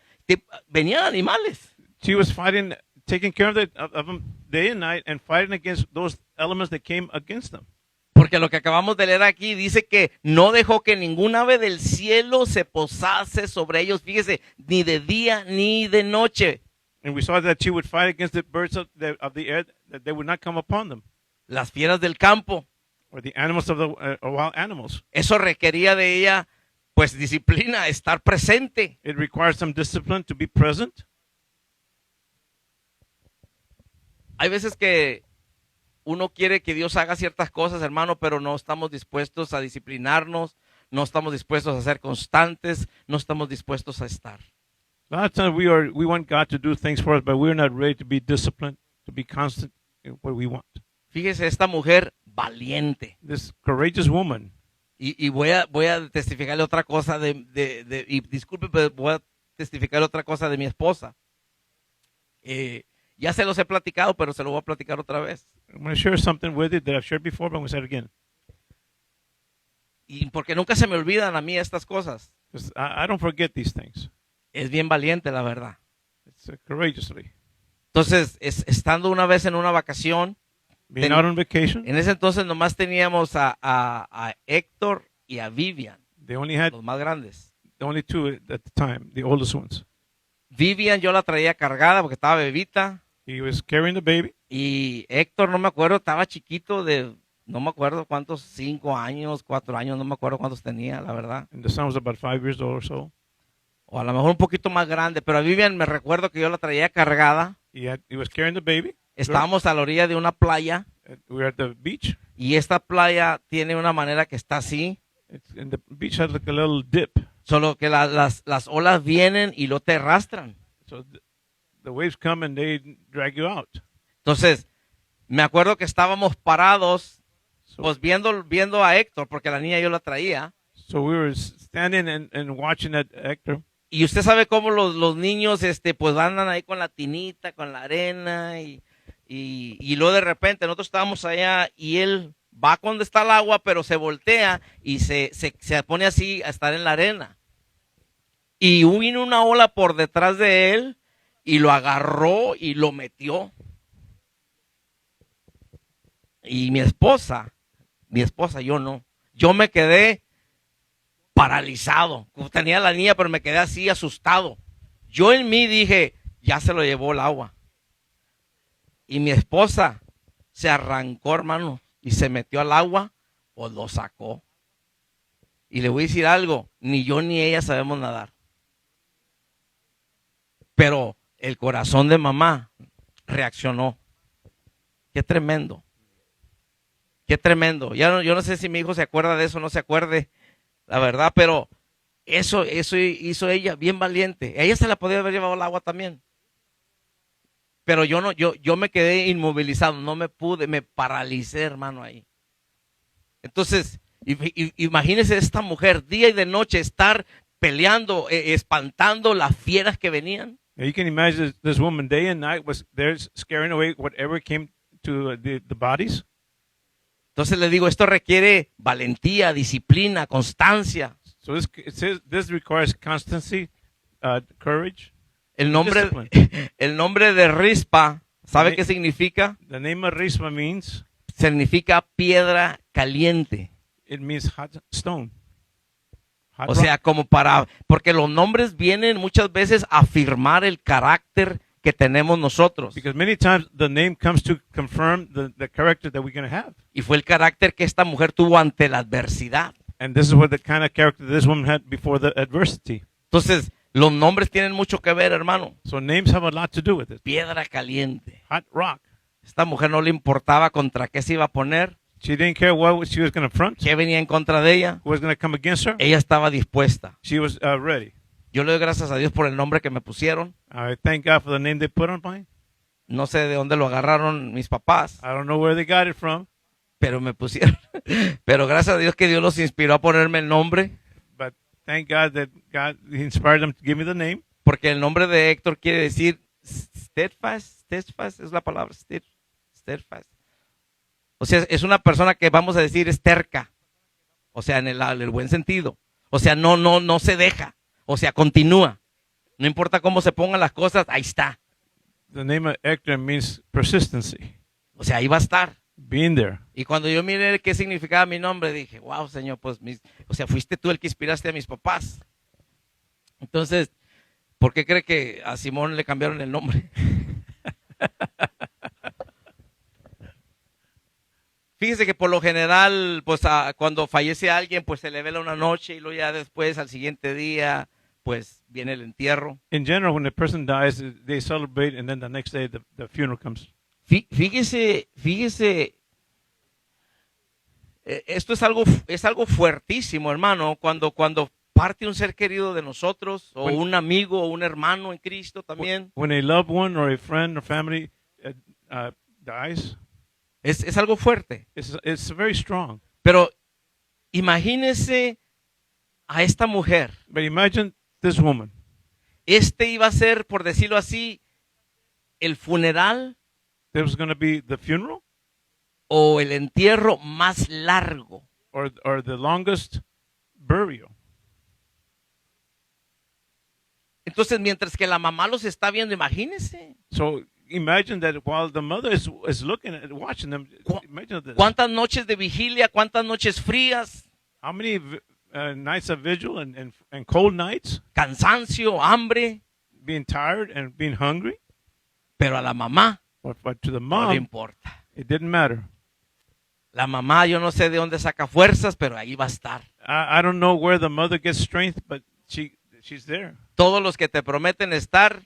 Venían animales. She was fighting, taking care of them day and night, and fighting against those elements that came against them. Porque lo que acabamos de leer aquí dice que no dejó que ningún ave del cielo se posase sobre ellos, fíjese, ni de día ni de noche. And we saw that she would fight against the birds of the air, that they would not come upon them, Las fieras del campo. or the animals of the wild animals. Eso requería de ella, pues, disciplina, estar presente. It requires some discipline to be present. Hay veces que uno quiere que Dios haga ciertas cosas, hermano, pero no estamos dispuestos a disciplinarnos, no estamos dispuestos a ser constantes, no estamos dispuestos a estar. A lot of times we want God to do things for us, but we're not ready to be disciplined, to be constant in what we want. Fíjese, esta mujer valiente. This courageous woman, Y voy a testificarle otra cosa y disculpe, pero voy a testificarle otra cosa de mi esposa. Ya se los he platicado, pero se lo voy a platicar otra vez. I'm going to share something with you that I've shared before, but I'm going to say it again. Y porque nunca se me olvidan a mí estas cosas. Because I don't forget these things. Es bien valiente, la verdad. It's courageously. Entonces, estando una vez en una vacación, Being out on vacation, en ese entonces nomás teníamos a Héctor y a Vivian, they only had los más grandes. only two at the time, the oldest ones. Vivian yo la traía cargada porque estaba bebita. He was carrying the baby, Y Héctor, no me acuerdo, estaba chiquito no me acuerdo cuántos, 5 años, 4 años, no me acuerdo cuántos tenía, la verdad. and the son was about 5 years old or so. O a lo mejor un poquito más grande, pero a Vivian me recuerdo que yo la traía cargada. He was carrying the baby. Estábamos a la orilla de una playa We were at the beach. y esta playa tiene una manera que está así, And the beach had like a little dip. solo que las olas vienen y lo te arrastran. So the waves come and they drag you out. Entonces, me acuerdo que estábamos parados, So, pues viendo a Héctor, porque la niña yo la traía. so we were standing and watching at Hector. Y usted sabe cómo los niños, pues andan ahí con la tinita, con la arena, y luego de repente nosotros estábamos allá y él va cuando está el agua, pero se voltea y se pone así a estar en la arena. Y vino una ola por detrás de él y lo agarró y lo metió. Y mi esposa, yo no. Yo me quedé paralizado. Tenía la niña, pero me quedé así asustado. Yo en mí dije, ya se lo llevó el agua. Y mi esposa se arrancó, hermano, y se metió al agua, pues lo sacó. Y le voy a decir algo, ni yo ni ella sabemos nadar. Pero el corazón de mamá reaccionó. Qué tremendo. Qué tremendo. Yo no sé si mi hijo se acuerda de eso o no se acuerde, la verdad, pero eso hizo ella bien valiente. Ella se la podía haber llevado al agua también. Pero yo me quedé inmovilizado, no me pude, me paralicé, hermano, ahí. Entonces, imagínese esta mujer día y de noche estar peleando, espantando las fieras que venían. Now you can imagine this woman day and night was there scaring away whatever came to the bodies. Entonces le digo, esto requiere valentía, disciplina, constancia. So this requires constancy, courage. El nombre, Discipline. el nombre de Rispa, ¿sabe Sí. qué significa? The name of Rispa means, Significa piedra caliente. it means hot stone. Hot O rock. sea, porque los nombres vienen muchas veces a afirmar el carácter que tenemos nosotros. Because many times the name comes to confirm the character that we're going to have. Y fue el carácter que esta mujer tuvo ante la adversidad. And this is what the kind of character this woman had before the adversity. Entonces, los nombres tienen mucho que ver, hermano. So names have a lot to do with it. Piedra caliente. Hot rock. Esta mujer no le importaba contra qué se iba a poner, She didn't care what she was going to front, qué venía en contra de ella. who was going to come against her. Ella estaba dispuesta. She was ready. Yo le doy gracias a Dios por el nombre que me pusieron. I thank God for the name they put on mine. No sé de dónde lo agarraron mis papás, I don't know where they got it from, pero me pusieron. Pero gracias a Dios que Dios los inspiró a ponerme el nombre, but thank God that God inspired them to give me the name. porque el nombre de Héctor quiere decir steadfast. Steadfast es la palabra, steadfast. O sea, es una persona que vamos a decir es terca. O sea, en el buen sentido. O sea, no se deja. O sea, continúa. No importa cómo se pongan las cosas, ahí está. The name of Hector means persistency, O sea, ahí va a estar. being there. Y cuando yo miré qué significaba mi nombre, dije, wow, Señor, pues, o sea, fuiste tú el que inspiraste a mis papás. Entonces, ¿por qué cree que a Simón le cambiaron el nombre? Fíjese que por lo general, pues cuando fallece alguien, pues se le vela una noche y luego ya después, al siguiente día, pues viene el entierro. In general, when a person dies, they celebrate, and then the next day the funeral comes. Fíjese, esto es algo fuertísimo, hermano, cuando parte un ser querido de nosotros, o When- un amigo, o un hermano en Cristo también. When a loved one or a friend or family dies, Es algo fuerte. it's very strong. Pero imagínese a esta mujer. But imagine this woman. Este iba a ser, por decirlo así, el funeral There was going to be the funeral o el entierro más largo. or the longest burial. Entonces, mientras que la mamá los está viendo, imagínese. So imagine that while the mother is looking at watching them, Cu- imagine this. ¿Cuántas noches de vigilia? ¿Cuántas noches frías? How many nights of vigil and cold nights, Cansancio, hambre. being tired and being hungry. Pero a la mamá But to the no le mom, importa. it didn't matter. La mamá, yo no sé de dónde saca fuerzas, pero ahí va a estar. I don't know where the mother gets strength, but she's there. Todos los que te prometen estar,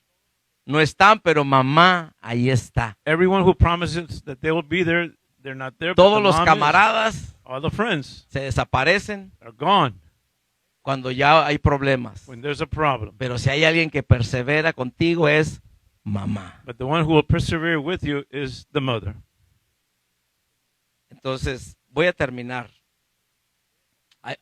no están, pero mamá ahí está. Everyone who promises that they will be there, they're not there. but Todos the los mom is. camaradas All the friends se desaparecen are gone cuando ya hay problemas. when there's a problem. Pero si hay alguien que persevera contigo es mamá. But the one who will persevere with you is the mother. Entonces, voy a terminar.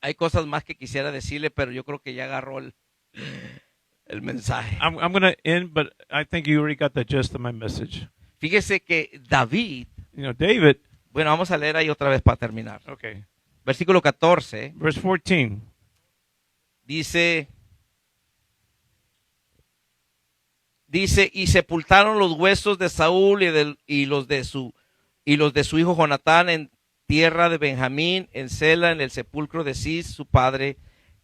Hay cosas más que quisiera decirle, pero yo creo que ya agarró el mensaje. I'm going to end, but I think you already got the gist of my message. Fíjese que David, You know, David, bueno, vamos a leer ahí otra vez para terminar. okay, Versículo 14 verse 14. dice, y sepultaron los huesos de Saúl y los de su hijo Jonatán en tierra de Benjamín, en Sela, en el sepulcro de Cis, su padre,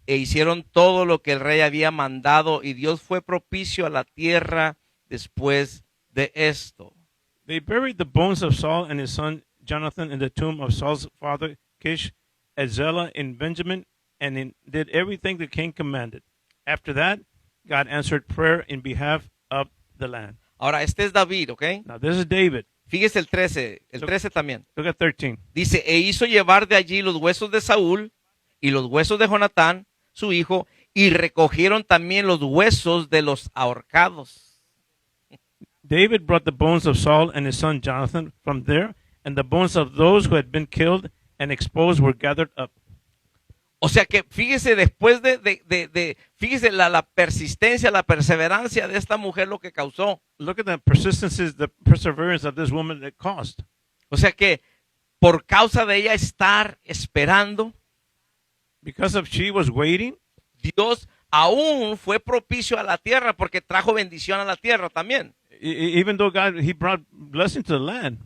e hicieron todo lo que el rey había mandado, y Dios fue propicio a la tierra después de esto. They buried the bones of Saul and his son Jonathan in the tomb of Saul's father Kish at Zelah in Benjamin, and did everything the king commanded. After that, God answered prayer in behalf of the land. Ahora, este es David, ¿ok? Now, this is David. Fíjese el 13 también. Look at 13. Dice, e hizo llevar de allí los huesos de Saúl y los huesos de Jonatán, su hijo, y recogieron también los huesos de los ahorcados. David brought the bones of Saul and his son Jonathan from there, and the bones of those who had been killed and exposed were gathered up. O sea que fíjese después fíjese la persistencia, la perseverancia de esta mujer lo que causó. Look at the persistency, the perseverance of this woman that caused. O sea que por causa de ella estar esperando, Because of she was waiting, Dios aún fue propicio a la tierra porque trajo bendición a la tierra también. even though God, he brought blessing to the land.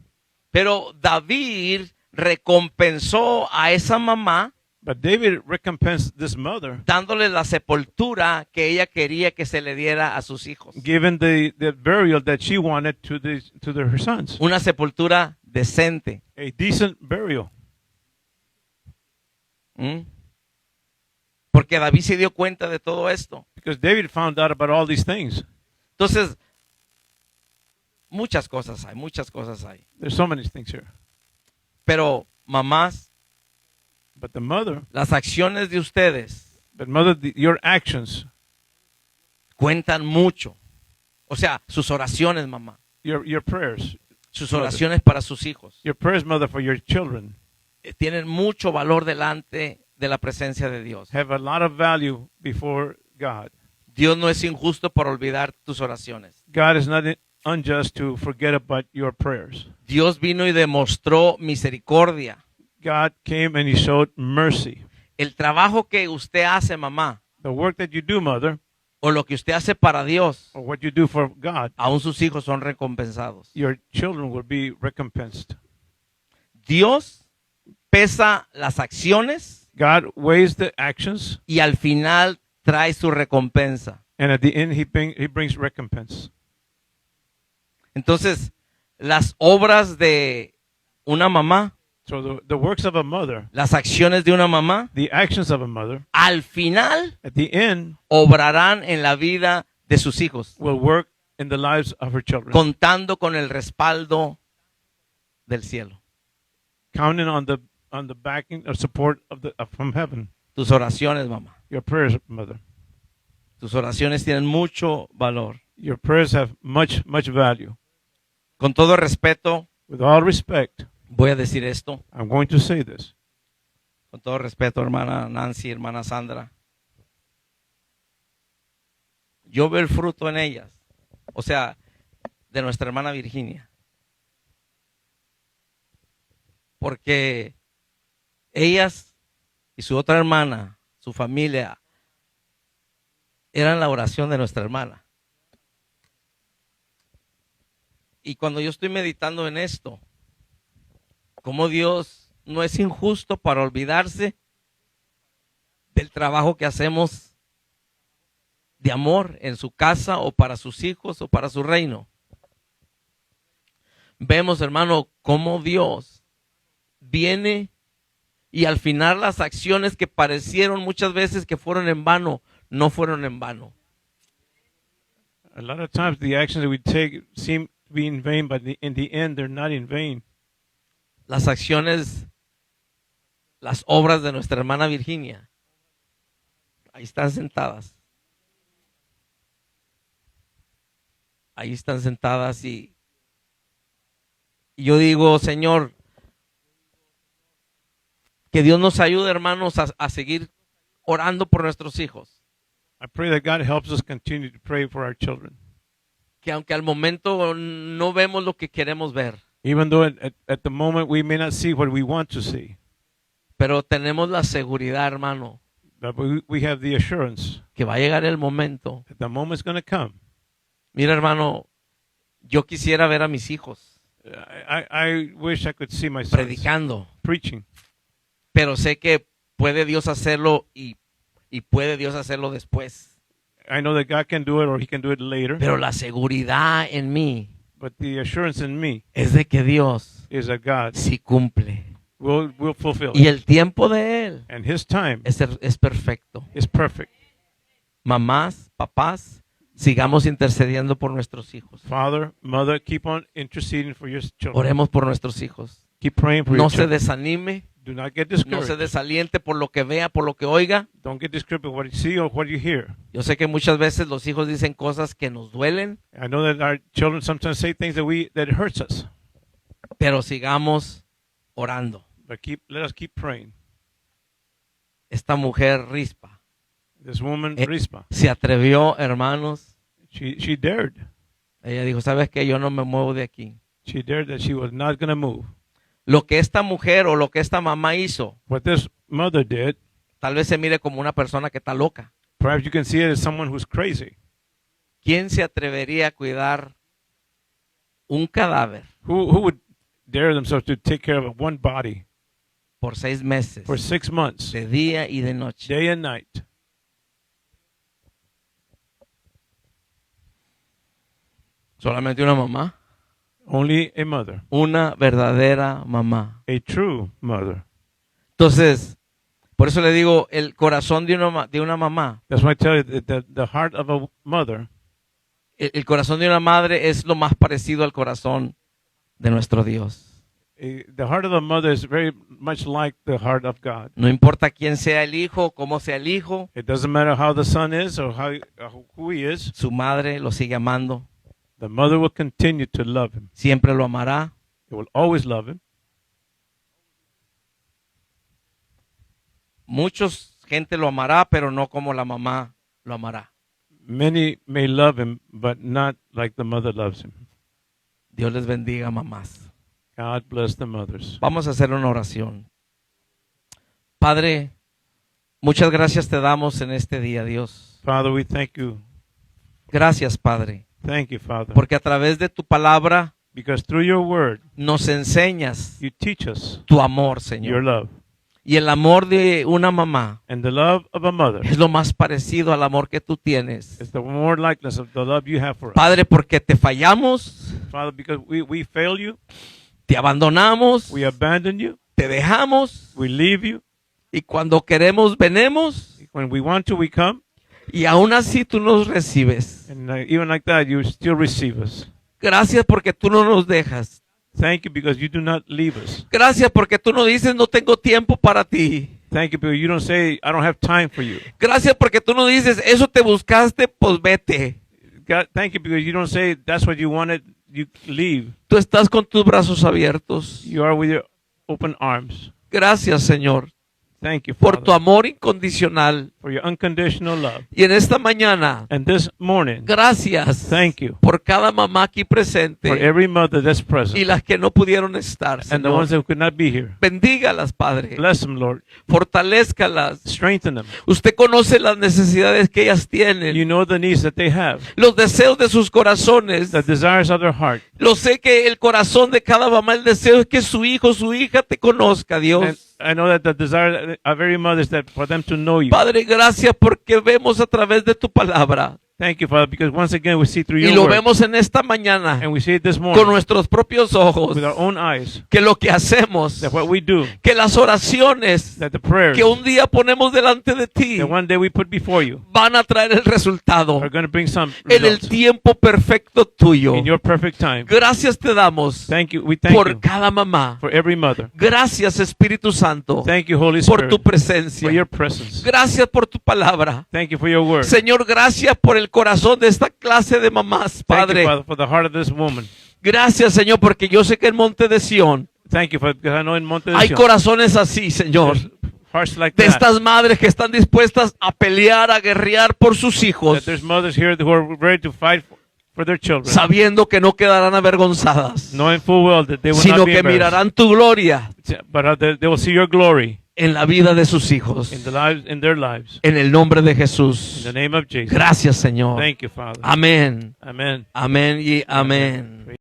Pero David recompensó a esa mamá But David recompensed this mother, dándole la sepultura que ella quería que se le diera a sus hijos. given the burial that she wanted to her sons. Una sepultura decente. A decent burial. ¿Mm? Porque David se dio cuenta de todo esto. Because David found out about all these things. Entonces, muchas cosas hay. There's so many things here. Pero, mamás, But the mother, las acciones de ustedes your actions, cuentan mucho. O sea, sus oraciones, mamá. your prayers, Sus oraciones para sus hijos. your prayers, mother, for your children Tienen mucho valor delante de la presencia de Dios. have a lot of value before God. Dios no es injusto por olvidar tus oraciones. God is not unjust to forget about your prayers. Dios vino y demostró misericordia. God came and he showed mercy. El trabajo que usted hace, mamá, The work that you do, mother, o lo que usted hace para Dios, or what you do for God, aún sus hijos son recompensados. your children will be recompensed. Dios pesa las acciones God weighs the actions, y al final trae su recompensa. and at the end he brings recompense. Entonces, las obras de una mamá, So the works of a mother, las acciones de una mamá, the actions of a mother, al final at the end obrarán en la vida de sus hijos, will work in the lives of her children, contando con el respaldo del cielo. counting on the backing or support from heaven. Tus oraciones, mamá. Your prayers, mother. Tus oraciones tienen mucho valor. Your prayers have much value. Con todo respeto, With all respect, voy a decir esto. I'm going to say this. Con todo respeto, hermana Nancy, hermana Sandra. Yo veo el fruto en ellas. O sea, de nuestra hermana Virginia. Porque ellas y su otra hermana, su familia, eran la oración de nuestra hermana. Y cuando yo estoy meditando en esto, como Dios no es injusto para olvidarse del trabajo que hacemos de amor en su casa o para sus hijos o para su reino. Vemos, hermano, cómo Dios viene y al final las acciones que parecieron muchas veces que fueron en vano, no fueron en vano. A lot of times the actions that we take seem to be in vain, but in the end they're not in vain. Las acciones, las obras de nuestra hermana Virginia, ahí están sentadas. Ahí están sentadas y yo digo, Señor, que Dios nos ayude, hermanos, a seguir orando por nuestros hijos. I pray that God helps us continue to pray for our children. Que aunque al momento no vemos lo que queremos ver, Even though at the moment we may not see what we want to see, pero tenemos la seguridad, hermano, but we have the assurance que va a llegar el momento. that the moment's going to come. Mira, hermano, yo quisiera ver a mis hijos I wish I could see my sons predicando, preaching, pero sé que puede Dios hacerlo y puede Dios hacerlo después. I know that God can do it or he can do it later, Pero la seguridad en mí but the assurance in me es de que Dios is that God sí cumple. will fulfill Y it. el tiempo de Él And his time es perfecto. is perfect. Mamás, papás, sigamos intercediendo por nuestros hijos. Father, mother, keep on interceding for your children. Oremos por nuestros hijos. Keep praying for No your se children. desanime, Do not get no se discouraged. desaliente por lo que vea, por lo que oiga. Don't get discouraged by what you see or what you hear. Yo sé que muchas veces los hijos dicen cosas que nos duelen, I know that our children sometimes say things that hurts us, pero sigamos orando. but let us keep praying. Esta mujer Rispa This woman, Eh, Rispa, se atrevió, hermanos. she dared. Ella dijo, ¿sabes qué? Yo no me muevo de aquí She dared that she was not going to move lo que esta mujer o lo que esta mamá hizo, What this mother did, tal vez se mire como una persona que está loca. perhaps you can see it as someone who's crazy. ¿Quién se atrevería a cuidar un cadáver Who would dare themselves to take care of one body por 6 meses, for 6 months, de día y de noche? day and night? Solamente una mamá, Only a mother, una verdadera mamá. a true mother. Entonces, por eso le digo, el corazón de una mamá, That's why I tell you that the heart of a mother, el corazón de una madre es lo más parecido al corazón de nuestro Dios. the heart of a mother is very much like the heart of God. No importa quién sea el hijo, cómo sea el hijo, It doesn't matter how the son is or who he is. su madre lo sigue amando, The mother will continue to love him. siempre lo amará. It will always love him. Muchos gente lo amará, pero no como la mamá lo amará. Many may love him, but not like the mother loves him. Dios les bendiga, mamás. God bless the mothers. Vamos a hacer una oración. Padre, muchas gracias te damos en este día, Dios. Father, we thank you. Gracias, Padre, Thank you, Father. porque a través de tu palabra Because through your word, nos enseñas you teach us tu amor, your Señor. love. Y el amor de una mamá And the love of a mother es lo más parecido al amor que tú tienes. is the more likeness of the love you have for us. Padre, porque te fallamos, Father, because we fail you, te abandonamos, we abandon you, te dejamos, we leave you. y cuando queremos, venemos, When we want to, we come. y aún así tú nos recibes. And even like that, you still receive us. Gracias porque tú no nos dejas. Thank you because you do not leave us. Gracias porque tú no dices no tengo tiempo para ti. Thank you because you don't say, I don't have time for you. Gracias porque tú no dices eso te buscaste, pues vete. God, thank you because you don't say, that's what you wanted, you leave. Tú estás con tus brazos abiertos. You are with your open arms. Gracias, Señor, Thank you, por tu Father, amor incondicional. for your unconditional love. Y en esta mañana, And this morning, gracias thank you por cada mamá aquí for presente every mother that's y present las que no pudieron estar, and the ones Señor. that could not be here. Bendígalas, Padre. Bless them, Lord. Fortalézcalas. Strengthen them. Usted conoce las necesidades que ellas You tienen, know the needs that they have, los deseos de sus corazones. the desires of their heart. Lo sé que el corazón de cada mamá, el deseo es que su hijo, su hija te conozca, And Dios. I know that the desire of every mother is that for them to know you. Padre, gracias porque vemos a través de tu palabra Thank you, Father, because once again we see through y your lo word, vemos en esta mañana and we see it this con morning nuestros propios ojos, with our own eyes, que lo que hacemos, that what we do, que las oraciones that the prayers que un día ponemos delante de ti that one day we put before you van a traer el resultado are going to bring some en el results tiempo perfecto tuyo. in your perfect time. Gracias te damos Thank you. We thank por you cada mamá. for every mother. Gracias, Espíritu Santo, Thank you, Holy por Spirit, tu for presencia. your presence. Gracias por tu palabra. Thank you for your word. Señor, gracias por el corazón de esta clase de mamás, Thank you, Padre. Father, for the heart of this woman. Gracias, Señor, porque yo sé que en Monte de Sión Thank you, Father, because I know in Monte de hay Sion, corazones así, Señor, there's hearts like de that, estas madres que están dispuestas a pelear, a guerrear por sus that hijos, there's mothers here who are ready to fight for their children, sabiendo que no quedarán avergonzadas, knowing full well that they will sino not be que embarrassed, mirarán tu gloria but they will see your glory en la vida de sus hijos. in their lives. En el nombre de In Jesús. the name of Jesus. Gracias, Señor. Thank you, Father. Amén. Amen. Amén y amén.